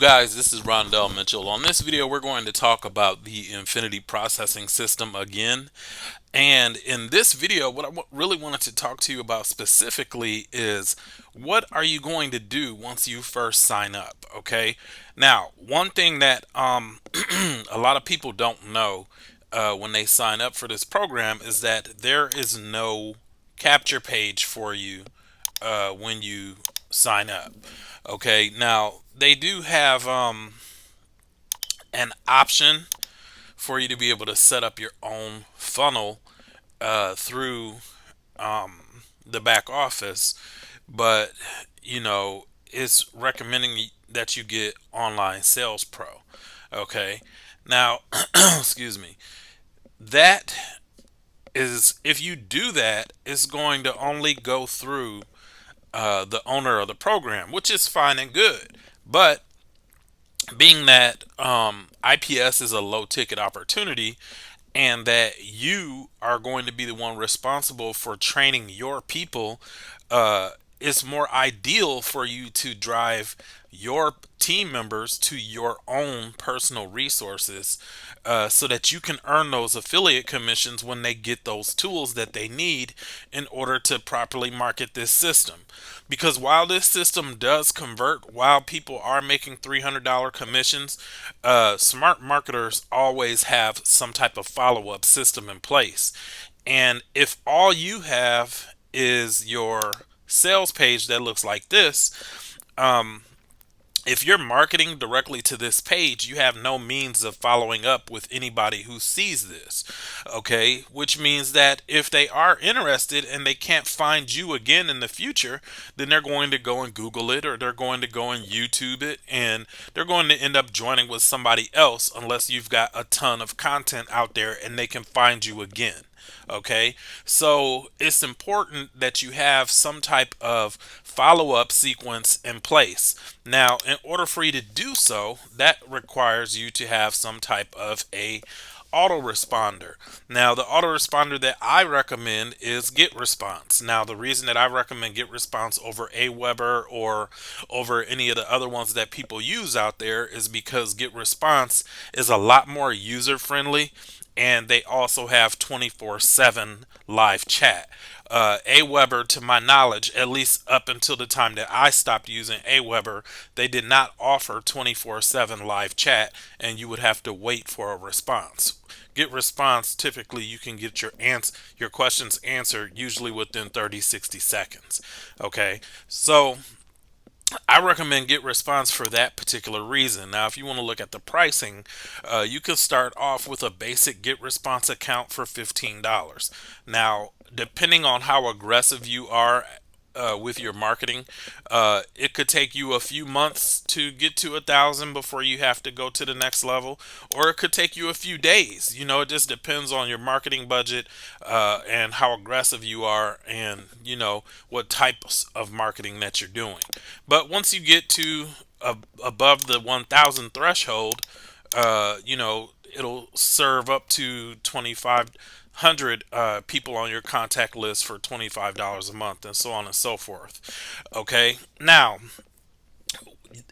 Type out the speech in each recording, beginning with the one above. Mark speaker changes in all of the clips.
Speaker 1: guys, this is Rondell Mitchell. On this video, we're going to talk about the Infinity Processing System again. And in this video, what I really wanted to talk to you about specifically is what are you going to do once you first sign up, okay? Now, one thing that a lot of people don't know when they sign up for this program is that there is no capture page for you when you sign up. Okay, now they do have an option for you to be able to set up your own funnel through the back office, but it's recommending that you get Online Sales Pro. Okay, now, excuse me, that is, if you do that, it's going to only go through the owner of the program, which is fine and good. But being that IPS is a low ticket opportunity and that you are going to be the one responsible for training your people, it's more ideal for you to drive your team members to your own personal resources so that you can earn those affiliate commissions when they get those tools that they need in order to properly market this system. Because while this system does convert, while people are making $300 commissions, smart marketers always have some type of follow-up system in place. And if all you have is your sales page that looks like this, if you're marketing directly to this page, you have no means of following up with anybody who sees this. Okay, which means that if they are interested and they can't find you again in the future, then they're going to go and Google it, or they're going to go and YouTube it, and they're going to end up joining with somebody else unless you've got a ton of content out there and they can find you again. Okay, so it's important that you have some type of follow-up sequence in place. Now, in order for you to do so, that requires you to have some type of a autoresponder. Now, the autoresponder that I recommend is GetResponse. Now, the reason that I recommend GetResponse over Aweber or over any of the other ones that people use out there is because GetResponse is a lot more user friendly, and they also have 24/7 live chat. Aweber, to my knowledge, at least up until the time that I stopped using Aweber, they did not offer 24/7 live chat, and you would have to wait for a response. GetResponse, typically you can get your questions answered usually within 30-60 seconds. Okay, so I recommend GetResponse for that particular reason. Now, if you want to look at the pricing, you can start off with a basic GetResponse account for $15. Now, depending on how aggressive you are with your marketing, it could take you a few months to get to 1,000 before you have to go to the next level, or it could take you a few days. It just depends on your marketing budget and how aggressive you are, and what types of marketing that you're doing. But once you get to above the 1,000 threshold, it'll serve up to 2,500 people on your contact list for $25 a month, and so on and so forth. Okay, now,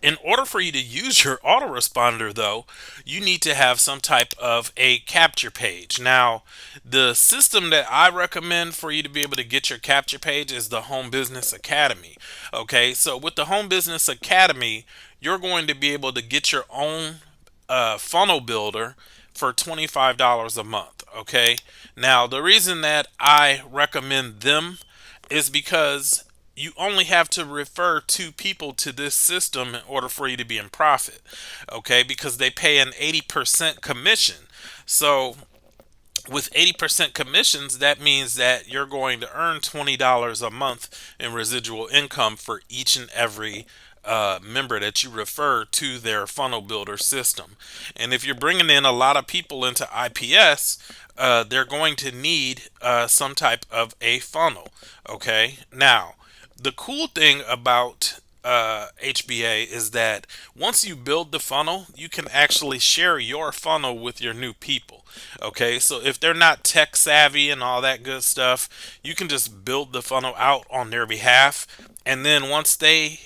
Speaker 1: in order for you to use your autoresponder, though, you need to have some type of a capture page. Now, the system that I recommend for you to be able to get your capture page is the Home Business Academy. Okay, so with the Home Business Academy, you're going to be able to get your own funnel builder for $25 a month. Okay, now the reason that I recommend them is because you only have to refer two people to this system in order for you to be in profit. Okay, because they pay an 80% commission. So with 80% commissions, that means that you're going to earn $20 a month in residual income for each and every member that you refer to their funnel builder system. And if you're bringing in a lot of people into IPS, they're going to need some type of a funnel. Okay, now the cool thing about HBA is that once you build the funnel, you can actually share your funnel with your new people. Okay, so if they're not tech savvy and all that good stuff, you can just build the funnel out on their behalf, And then once they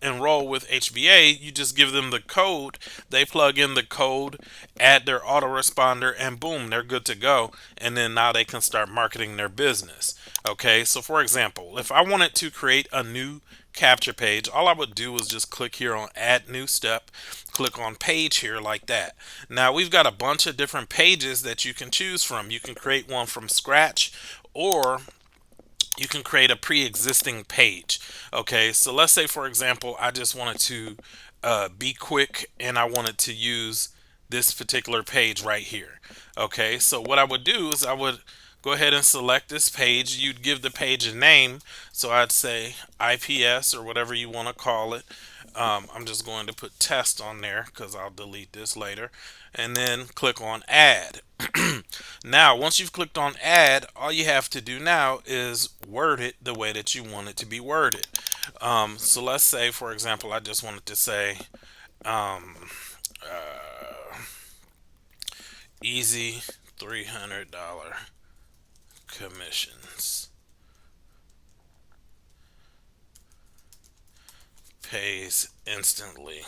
Speaker 1: enroll with HBA, you just give them the code. They plug in the code, add their autoresponder, and boom, they're good to go. And then now they can start marketing their business. Okay, so for example, if I wanted to create a new capture page, all I would do is just click here on add new step, click on page here like that. Now we've got a bunch of different pages that you can choose from. You can create one from scratch, or you can create a pre-existing page. Okay, so let's say for example I just wanted to be quick and I wanted to use this particular page right here. Okay, so what I would do is I would go ahead and select this page. You'd give the page a name, so I'd say IPS or whatever you want to call it. I'm just going to put test on there because I'll delete this later, and then click on add. Now once you've clicked on add, all you have to do now is word it the way that you want it to be worded. So let's say for example I just wanted to say easy $300 commissions, pays instantly.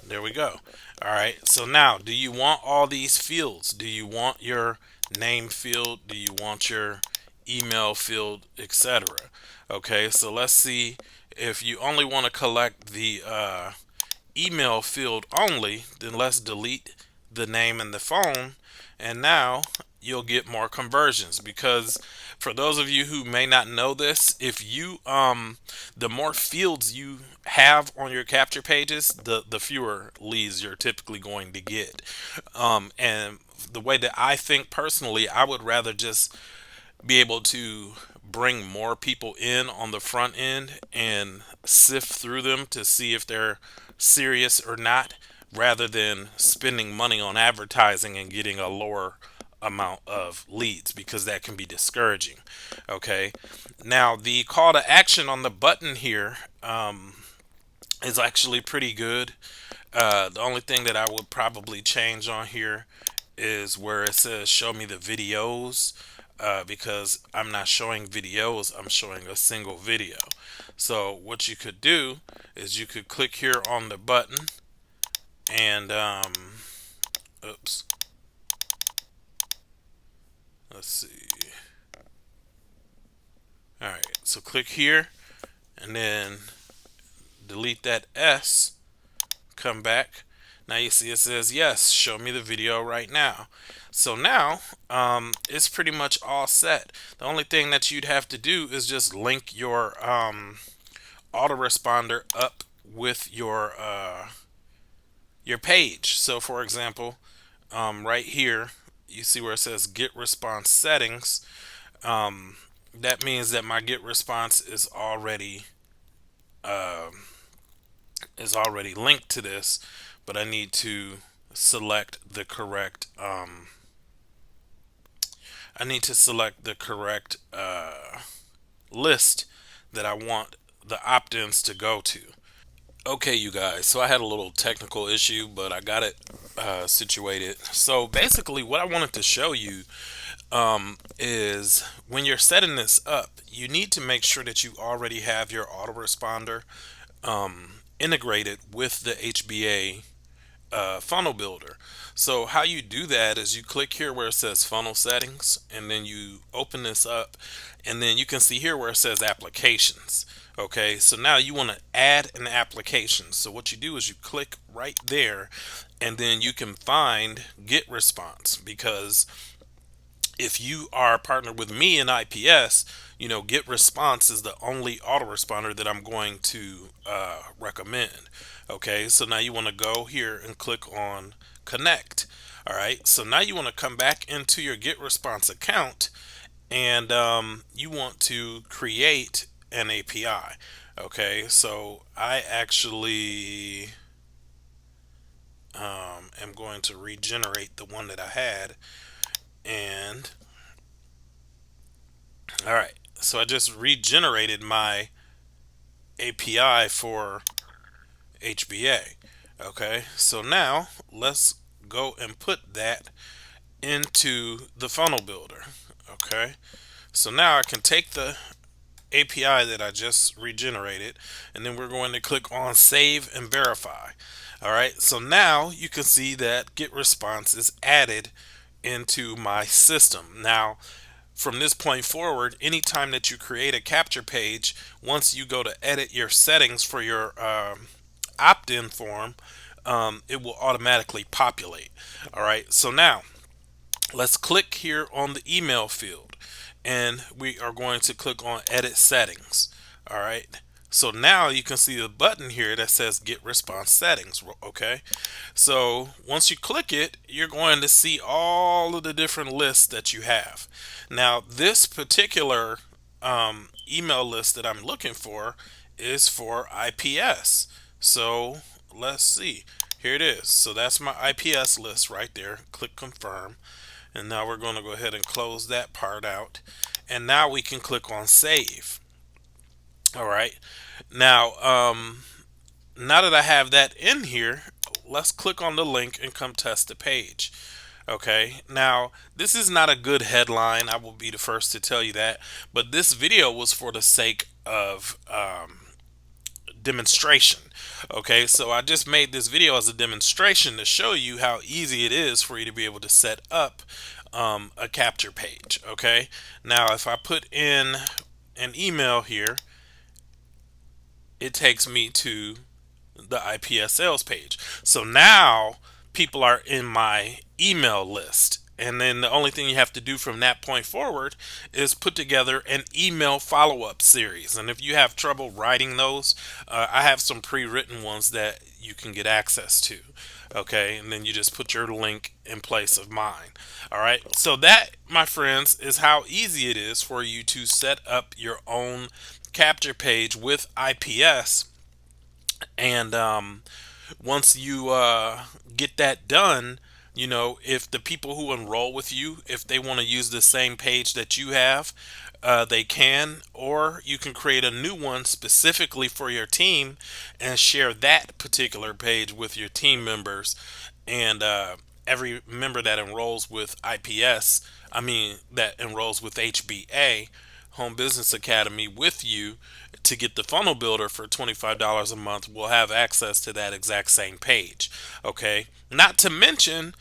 Speaker 1: There we go. All right, so now do you want all these fields? Do you want your name field? Do you want your email field, etc.? Okay, so let's see. If you only want to collect the email field only, then let's delete the name and the phone, and now you'll get more conversions. Because for those of you who may not know this, if you the more fields you have on your capture pages, the fewer leads you're typically going to get. And the way that I think personally, I would rather just be able to bring more people in on the front end and sift through them to see if they're serious or not, rather than spending money on advertising and getting a lower amount of leads, because that can be discouraging. Okay, now the call to action on the button here is actually pretty good. The only thing that I would probably change on here is where it says show me the videos, because I'm not showing videos, I'm showing a single video. So what you could do is you could click here on the button and oops, let's see. All right, so click here and then delete that S, come back. Now you see it says yes, show me the video right now. So now it's pretty much all set. The only thing that you'd have to do is just link your autoresponder up with your page. So for example, right here you see where it says GetResponse settings. That means that my GetResponse is already linked to this, but I need to select the correct list that I want the opt-ins to go to. Okay, you guys, so I had a little technical issue, but I got it situated. So basically what I wanted to show you is when you're setting this up, you need to make sure that you already have your autoresponder integrated with the HBA funnel builder. So how you do that is you click here where it says funnel settings, and then you open this up, and then you can see here where it says applications. Okay, so now you want to add an application. So what you do is you click right there, and then you can find GetResponse, because if you are partnered with me in IPS, you know, GetResponse is the only autoresponder that I'm going to recommend. Okay, so now you want to go here and click on connect. All right, so now you want to come back into your GetResponse account, and you want to create an API. Okay, so I actually am going to regenerate the one that I had. And all right, so I just regenerated my API for HBA. Okay, so now let's go and put that into the funnel builder. Okay, so now I can take the API that I just regenerated, and then we're going to click on save and verify. All right, so now you can see that GetResponse is added into my system. Now, from this point forward, anytime that you create a capture page, once you go to edit your settings for your opt-in form, it will automatically populate. All right, so now let's click here on the email field, and we are going to click on edit settings. All right, so now you can see the button here that says get response settings. Okay, so once you click it, you're going to see all of the different lists that you have. Now this particular email list that I'm looking for is for IPS. So let's see, here it is. So that's my IPS list right there. Click confirm, and now we're going to go ahead and close that part out, and now we can click on save. All right, now now that I have that in here, let's click on the link and come test the page. Okay, now this is not a good headline, I will be the first to tell you that, but this video was for the sake of demonstration. Okay, so I just made this video as a demonstration to show you how easy it is for you to be able to set up a capture page. Okay, now if I put in an email here, it takes me to the IPS sales page. So now people are in my email list. And then the only thing you have to do from that point forward is put together an email follow-up series. And if you have trouble writing those, I have some pre-written ones that you can get access to. Okay, and then you just put your link in place of mine. All right, so that, my friends, is how easy it is for you to set up your own capture page with IPS. And once you get that done, you know, if the people who enroll with you, if they want to use the same page that you have, they can, or you can create a new one specifically for your team and share that particular page with your team members. And every member that enrolls with IPS, that enrolls with HBA, Home Business Academy, with you to get the funnel builder for $25 a month will have access to that exact same page. Okay, not to mention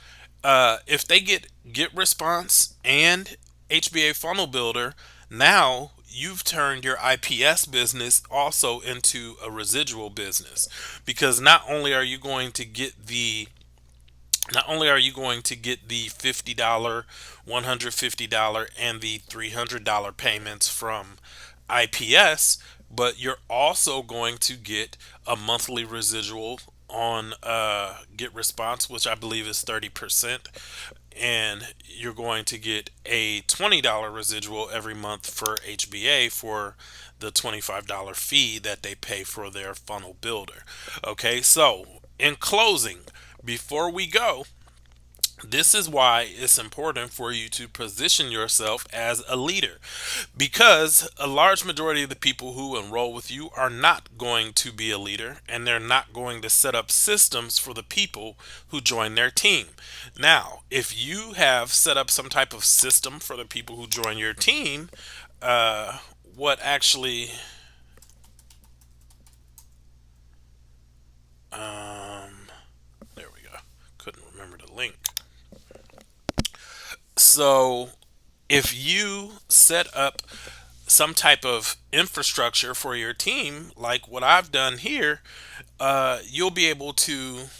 Speaker 1: if they get response and HBA funnel builder, now you've turned your IPS business also into a residual business, because not only are you going to get the $50, $150, and the $300 payments from IPS, but you're also going to get a monthly residual on GetResponse, which I believe is 30%, and you're going to get a $20 residual every month for HBA for the $25 fee that they pay for their funnel builder. Okay, so in closing, before we go, this is why it's important for you to position yourself as a leader, because a large majority of the people who enroll with you are not going to be a leader, and they're not going to set up systems for the people who join their team. Now, if you have set up some type of system for the people who join your team, what actually there we go, couldn't remember the link. So if you set up some type of infrastructure for your team, like what I've done here, you'll be able to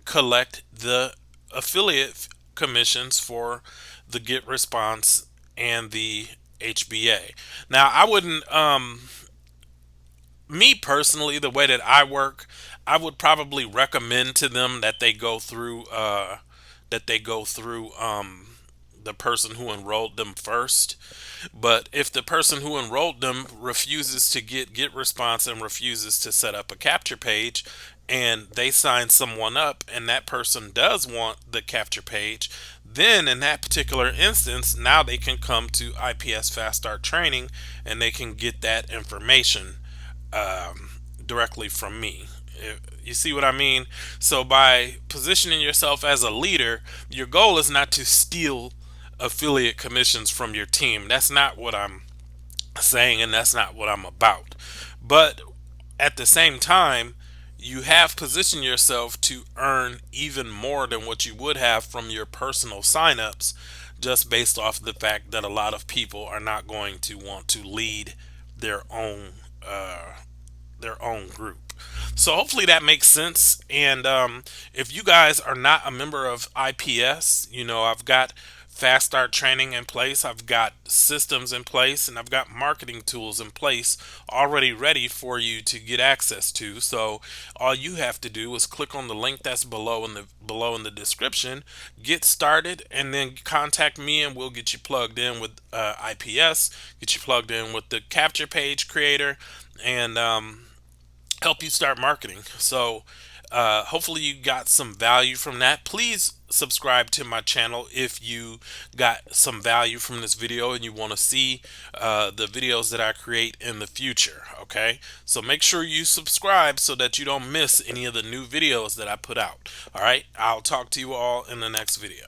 Speaker 1: collect the affiliate commissions for the GetResponse and the HBA. Now, I wouldn't, me personally, the way that I work, I would probably recommend to them that they go through, the person who enrolled them first. But if the person who enrolled them refuses to get response and refuses to set up a capture page, and they sign someone up and that person does want the capture page, then in that particular instance, now they can come to IPS Fast Start Training and they can get that information directly from me. You see what I mean? So by positioning yourself as a leader, your goal is not to steal affiliate commissions from your team. That's not what I'm saying, and that's not what I'm about. But at the same time, you have positioned yourself to earn even more than what you would have from your personal signups, just based off the fact that a lot of people are not going to want to lead their own uh, their own group. So hopefully that makes sense. And if you guys are not a member of IPS, I've got fast start training in place, I've got systems in place, and I've got marketing tools in place already ready for you to get access to. So all you have to do is click on the link that's below in the description, get started, and then contact me, and we'll get you plugged in with IPS, get you plugged in with the capture page creator, and help you start marketing. So hopefully you got some value from that. Please subscribe to my channel if you got some value from this video and you want to see the videos that I create in the future. Okay, so make sure you subscribe so that you don't miss any of the new videos that I put out. All right, I'll talk to you all in the next video.